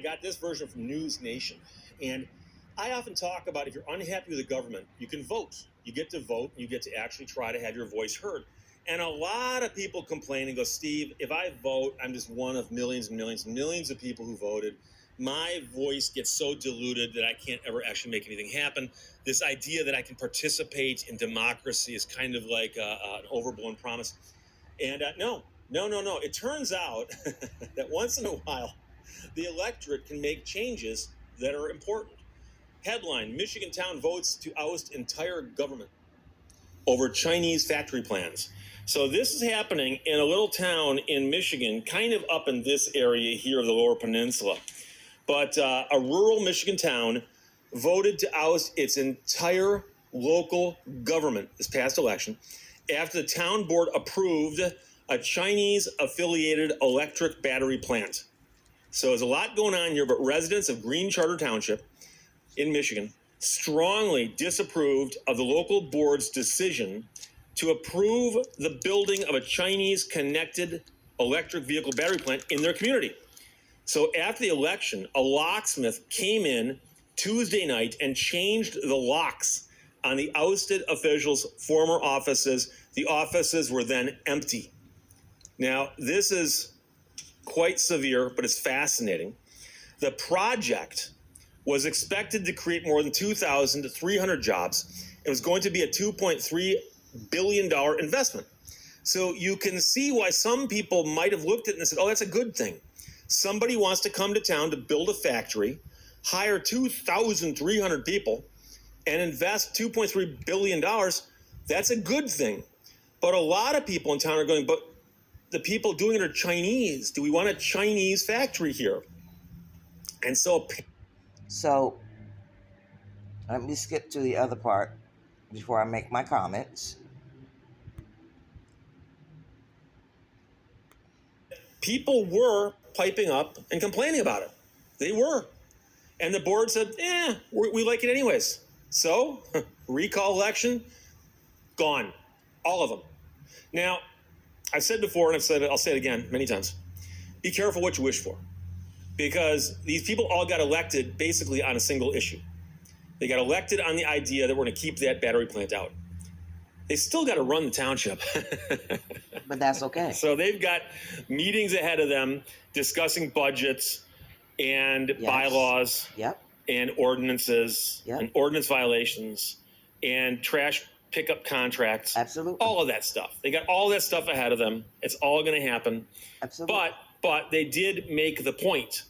got this version from News Nation. And I often talk about if you're unhappy with the government, you can vote. You get to vote. You get to actually try to have your voice heard. And a lot of people complain and go, Steve, if I vote, I'm just one of millions and millions and millions of people who voted. My voice gets so diluted that I can't ever actually make anything happen. This idea that I can participate in democracy is kind of like an overblown promise. And no. It turns out that once in a while, the electorate can make changes that are important. Headline, Michigan town votes to oust entire government over Chinese factory plans. So this is happening in a little town in Michigan, kind of up in this area here of the Lower Peninsula. But a rural Michigan town voted to oust its entire local government this past election after the town board approved a Chinese-affiliated electric battery plant. So there's a lot going on here, but residents of Green Charter Township in Michigan strongly disapproved of the local board's decision to approve the building of a Chinese-connected electric vehicle battery plant in their community. So after the election, a locksmith came in Tuesday night and changed the locks on the ousted officials' former offices. The offices were then empty. Now, this is quite severe, but it's fascinating. The project was expected to create more than 2,300 jobs. It was going to be a $2.3 billion investment. So you can see why some people might have looked at it and said, oh, that's a good thing. Somebody wants to come to town to build a factory, hire 2,300 people, and invest $2.3 billion. That's a good thing. But a lot of people in town are going, but the people doing it are Chinese. Do we want a Chinese factory here? And so let me skip to the other part before I make my comments. People were piping up and complaining about it. They were. And the board said, we like it anyways. So, recall election, gone. All of them. Now, I've said before, and I'll say it again many times, be careful what you wish for. Because these people all got elected basically on a single issue. They got elected on the idea that we're going to keep that battery plant out. They still got to run the township. But that's okay. So they've got meetings ahead of them discussing budgets and bylaws and ordinances and ordinance violations and trash pickup contracts. Absolutely. All of that stuff. They got all that stuff ahead of them. It's all going to happen. Absolutely. But they did make the point.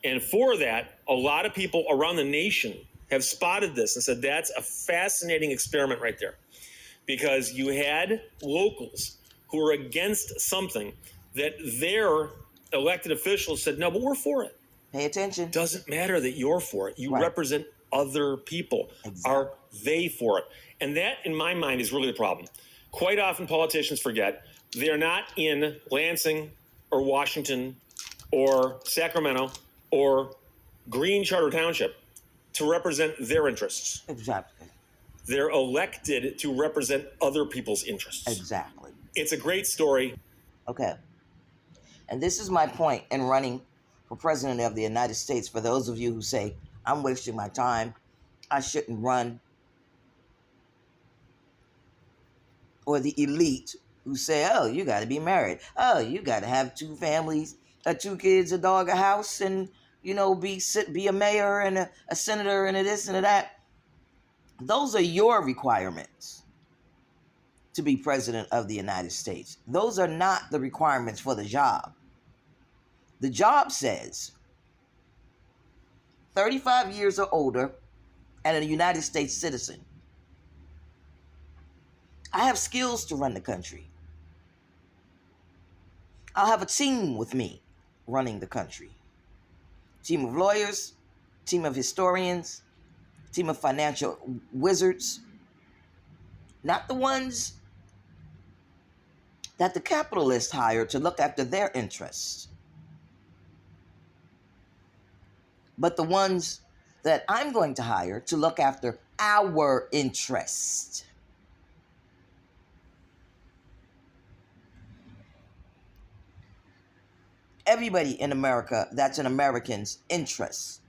And for that, a lot of people around the nation have spotted this and said, that's a fascinating experiment right there. Because you had locals who were against something that their elected officials said, no, but we're for it. Pay attention. Doesn't matter that you're for it. You represent other people. Exactly. Are they for it? And that, in my mind, is really the problem. Quite often politicians forget they're not in Lansing or Washington or Sacramento or Green Charter Township to represent their interests. Exactly. They're elected to represent other people's interests. Exactly. It's a great story. Okay. And this is my point in running for president of the United States. For those of you who say, I'm wasting my time, I shouldn't run. Or the elite who say, oh, you got to be married. Oh, you got to have 2 families, 2 kids, a dog, a house, and, be a mayor and a senator and a this and a that. Those are your requirements to be president of the United States. Those are not the requirements for the job. The job says 35 years or older and a United States citizen. I have skills to run the country. I'll have a team with me running the country. Team of lawyers, team of historians, team of financial wizards. Not the ones that the capitalists hire to look after their interests, but the ones that I'm going to hire to look after our interests. everybody in America that's in Americans' interests.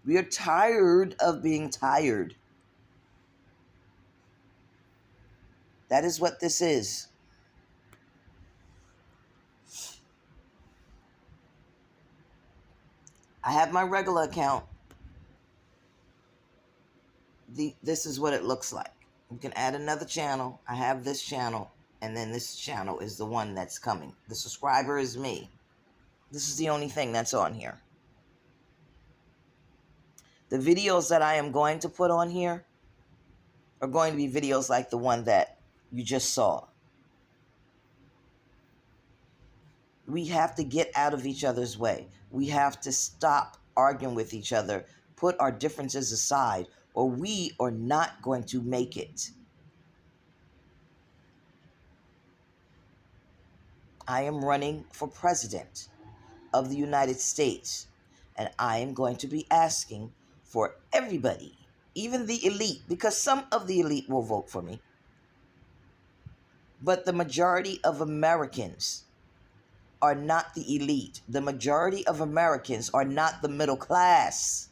We are tired of being tired. That is what this is. I have my regular account. This is what it looks like. You can add another channel. I have this channel, and then this channel is the one that's coming. The subscriber is me. This is the only thing that's on here. The videos that I am going to put on here are going to be videos like the one that you just saw. We have to get out of each other's way. We have to stop arguing with each other, put our differences aside, or we are not going to make it. I am running for president of the United States, and I am going to be asking for everybody, even the elite, because some of the elite will vote for me, but the majority of Americans are not the elite. The majority of Americans are not the middle class.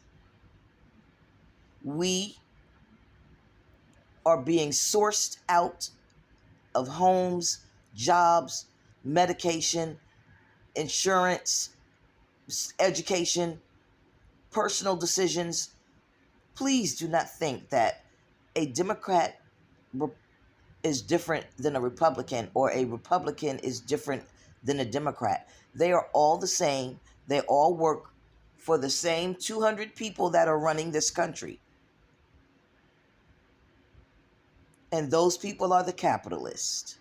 We are being sourced out of homes, jobs, medication, insurance, education, personal decisions. Please do not think that a Democrat is different than a Republican or a Republican is different than a Democrat. They are all the same. They all work for the same 200 people that are running this country. And those people are the capitalists.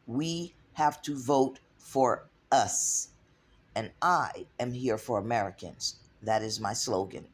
We have to vote for us. And I am here for Americans. That is my slogan.